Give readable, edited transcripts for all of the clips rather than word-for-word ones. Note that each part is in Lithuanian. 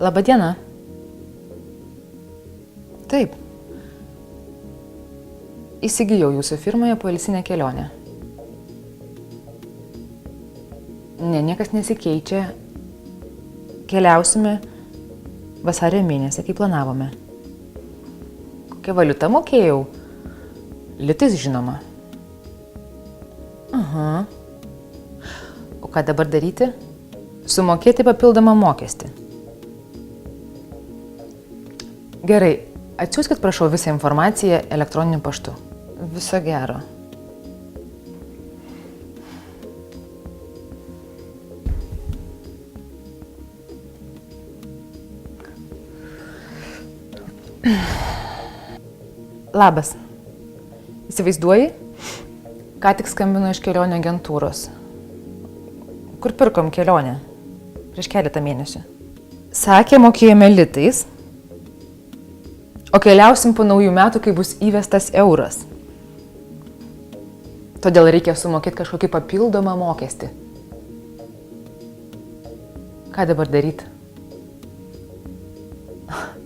Labadiena. Taip. Įsigijau jūsų firmoje poilsinę kelionę. Ne, niekas nesikeičia. Keliausime vasario mėnesį, kaip planavome. Kokią valiutą mokėjau? Litais, žinoma. Aha. O ką dabar daryti? Sumokėti papildomą mokestį. Gerai, atsiųskit prašau visą informaciją elektroniniu paštu. Viso gero. Labas. Įsivaizduoji? Ką tik skambino iš kelionių agentūros. Kur pirkom kelionę? Prieš keletą mėnesių. Sakė, mokėjome litais, o keliausim po naujų metų, kai bus įvestas euras. Todėl reikia sumokėti kažkokį papildomą mokestį. Ką dabar daryti?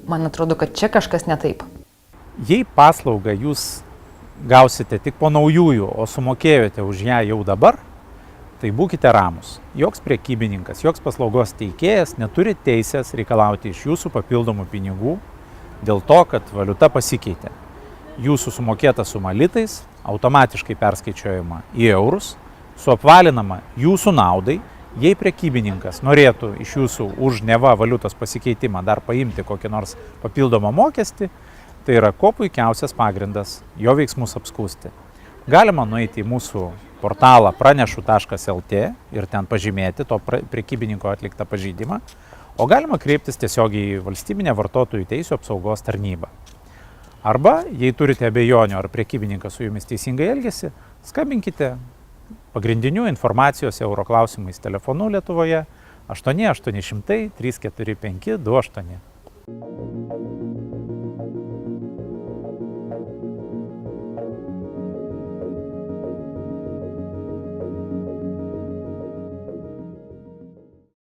Man atrodo, kad čia kažkas ne taip. Jei paslaugą jūs gausite tik po naujųjų, o sumokėjote už ją jau dabar, tai būkite ramūs. Joks prekybininkas, joks paslaugos teikėjas neturi teisės reikalauti iš jūsų papildomų pinigų dėl to, kad valiuta pasikeitė. Jūsų sumokėta suma litais automatiškai perskaičiuojama į eurus, suapvalinama jūsų naudai. Jei prekybininkas norėtų iš jūsų už neva valiutos pasikeitimą dar paimti kokį nors papildomą mokestį, tai yra kuo puikiausias pagrindas jo veiksmus apskųsti. Galima nueiti į mūsų portalą pranešu.lt ir ten pažymėti to prekybininko atliktą pažeidimą, o galima kreiptis tiesiogiai į valstybinę vartotojų teisių apsaugos tarnybą. Arba, jei turite abejonių, ar prekybininkas su jumis teisingai elgiasi, skambinkite pagrindinių informacijos euro klausimais telefonu Lietuvoje 8 800 345 28.